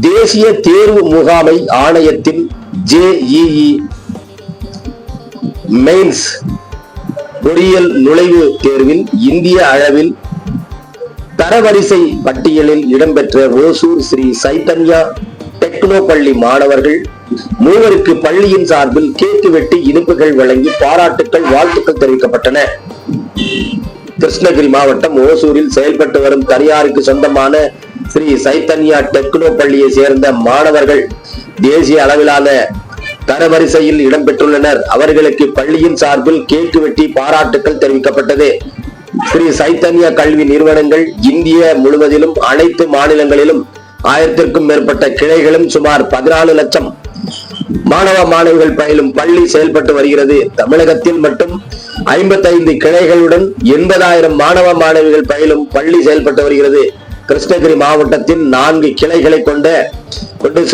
தேசிய தேர்வு முகாமை ஆணையத்தின் JEE மெயின்ஸ் பொறியியல் நுழைவுத் தேர்வில் இந்திய அளவில் தரவரிசை பட்டியலில் இடம்பெற்ற ஓசூர் ஸ்ரீ சைத்தன்யா டெக்னோ பள்ளி மாணவர்கள் மூவருக்கு பள்ளியின் சார்பில் கேக்கு வெட்டி இனிப்புகள் வழங்கி பாராட்டுக்கள் வாழ்த்துக்கள் தெரிவிக்கப்பட்டன. கிருஷ்ணகிரி மாவட்டம் ஓசூரில் செயல்பட்டு வரும் தனியாருக்கு சொந்தமான ஸ்ரீ சைத்தன்யா டெக்னோ பள்ளியை சேர்ந்த மாணவர்கள் தேசிய அளவிலான தரவரிசையில் இடம்பெற்றுள்ளனர். அவர்களுக்கு பள்ளியின் சார்பில் கேக்கு வெட்டி பாராட்டுக்கள் தெரிவிக்கப்பட்டது. ஸ்ரீ சைத்தன்யா கல்வி நிறுவனங்கள் இந்திய முழுவதிலும் அனைத்து மாநிலங்களிலும் 1000க்கும் மேற்பட்ட கிளைகளும் சுமார் 14 லட்சம் மாணவ மாணவிகள் பயிலும் பள்ளி செயல்பட்டு வருகிறது. தமிழகத்தில் மட்டும் 55 கிளைகளுடன் 80,000 மாணவ மாணவிகள் பயிலும் பள்ளி செயல்பட்டு வருகிறது. கிருஷ்ணகிரி மாவட்டத்தில் 4 கிளைகளை கொண்டு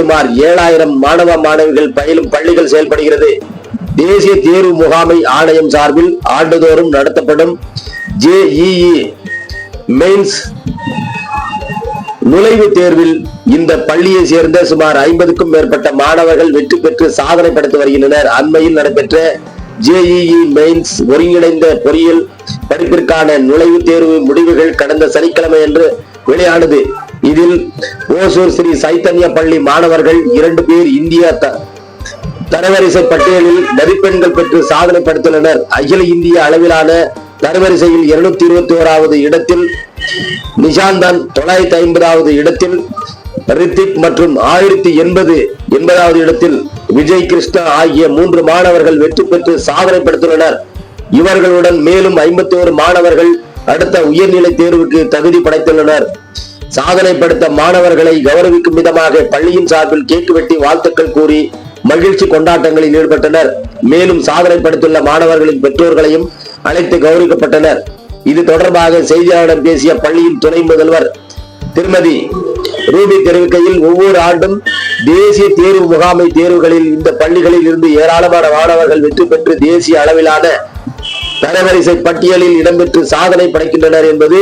சுமார் 7,000 மாணவ மாணவிகள் பயிலும் பள்ளிகள் செயல்படுகிறது. தேசிய தேர்வு முகாமை ஆணையம் சார்பில் ஆண்டுதோறும் நடத்தப்படும் JEE மெயின்ஸ் நுழைவுத் தேர்வில் இந்த பள்ளியை சேர்ந்த சுமார் 50க்கும் மேற்பட்ட மாணவர்கள் வெற்றி பெற்று சாதனை படைத்து வருகின்றனர். அண்மையில் நடைபெற்ற JEE மெயின்ஸ் ஒருங்கிணைந்த பொறியியல் படிப்பிற்கான நுழைவுத் தேர்வு முடிவுகள் கடந்த சனிக்கிழமை அன்று வெளியானது. இதில் ஓசூர் ஸ்ரீ சைத்தன்யா பள்ளி மாணவர்கள் 2 பேர் இந்திய தரவரிசை பட்டியலில் மதிப்பெண்கள் பெற்று சாதனை படைத்துள்ளனர். அகில இந்திய அளவிலான தரவரிசையில் 221வது இடத்தில் நிஷாந்தன், 950வது இடத்தில் ரித்திக் மற்றும் 1080வது இடத்தில் விஜய் கிருஷ்ணா ஆகிய 3 மாணவர்கள் வெற்றி பெற்று சாதனை படைத்துள்ளனர். இவர்களுடன் மேலும் 51 மாணவர்கள் அடுத்த உயர்நிலை தேர்வுக்கு தகுதி படைத்துள்ளனர். சாதனை படைத்த மாணவர்களை கௌரவிக்கும் விதமாக பள்ளியின் சார்பில் கேக்கு வெட்டி வாழ்த்துக்கள் கூறி மகிழ்ச்சி கொண்டாட்டங்களில் ஈடுபட்டனர். மேலும் சாதனை படைத்துள்ள மாணவர்களின் பெற்றோர்களையும் அழைத்து கௌரவிக்கப்பட்டனர். இது தொடர்பாக செய்தியாளர்களிடம் பேசிய பள்ளியின் துணை முதல்வர் திருமதி ரூபி தெரிவிக்கையில், ஒவ்வொரு ஆண்டும் தேசிய தேர்வு முகாமை தேர்வுகளில் இந்த பள்ளிகளில் இருந்து ஏராளமான மாணவர்கள் வெற்றி பெற்று தேசிய அளவிலான தரவரிசை பட்டியலில் இடம்பெற்று சாதனை படைக்கின்றனர் என்பது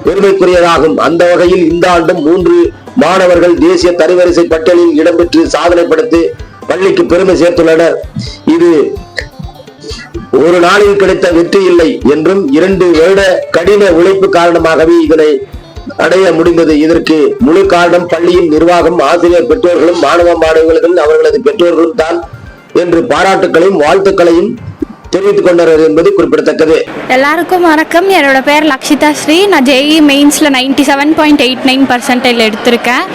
பெருமைக்குரியதாகும். அந்த வகையில் இந்த ஆண்டும் 3 மாணவர்கள் தேசிய தரவரிசை பட்டியலில் இடம்பெற்று சாதனை படைத்து பள்ளிக்கு பெருமை சேர்த்துள்ளனர். இது ஒரு நாளில் கிடைத்த வெற்றி இல்லை என்றும் 2 வருட கடின உழைப்பு காரணமாகவே இதனை அடைய முடிந்தது. இதற்கு முழு காரணம் பள்ளியின் நிர்வாகம், ஆசிரியர், பெற்றோர்களும் மாணவ மாணவிகளும் அவர்களது பெற்றோர்களும் தான் என்று பாராட்டுகளையும் வாழ்த்துக்களையும் தெரிவித்துக் கொண்டனர் என்பது குறிப்பிடத்தக்கது. எல்லாருக்கும் வணக்கம். என்னோட பேர் லக்ஷிதா ஸ்ரீ. நான் JEE மெயின்ஸில் 97.89% எடுத்திருக்கேன்.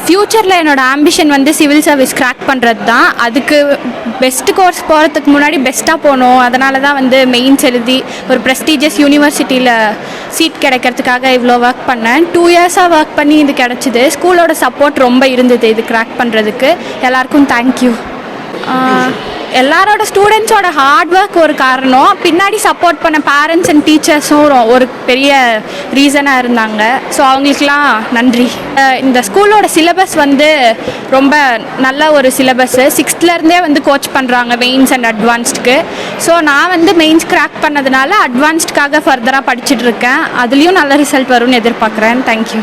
ஃப்யூச்சரில் என்னோட ஆம்பிஷன் வந்து சிவில் சர்வீஸ் கிராக் பண்ணுறது தான். அதுக்கு பெஸ்ட் கோர்ஸ் போகிறதுக்கு முன்னாடி பெஸ்ட்டாக போகணும். அதனால தான் வந்து மெயின்ஸ் எழுதி ஒரு ப்ரெஸ்டீஜியஸ் யூனிவர்சிட்டியில் சீட் கிடைக்கிறதுக்காக இவ்வளோ ஒர்க் பண்ணேன். 2 இயர்ஸாக ஒர்க் பண்ணி இது கிடச்சிது. ஸ்கூலோட சப்போர்ட் ரொம்ப இருந்தது இது கிராக் பண்ணுறதுக்கு. எல்லாருக்கும் தேங்க்யூ. எல்லாரோட ஸ்டூடெண்ட்ஸோட ஹார்ட் ஒர்க் ஒரு காரணம், பின்னாடி சப்போர்ட் பண்ண பேரண்ட்ஸ் அண்ட் டீச்சர்ஸும் ஒரு பெரிய ரீசனாக இருந்தாங்க. ஸோ அவங்களுக்குலாம் நன்றி. இந்த ஸ்கூலோட சிலபஸ் வந்து ரொம்ப நல்ல ஒரு சிலபஸ்ஸு. 6th வந்து கோச் பண்ணுறாங்க மெயின்ஸ் அண்ட் அட்வான்ஸ்டுக்கு. ஸோ நான் வந்து மெயின்ஸ் கிராக் பண்ணதுனால அட்வான்ஸ்டுக்காக ஃபர்தராக படிச்சுட்டு இருக்கேன். அதுலேயும் நல்ல ரிசல்ட் வரும்னு எதிர்பார்க்குறேன். தேங்க்யூ.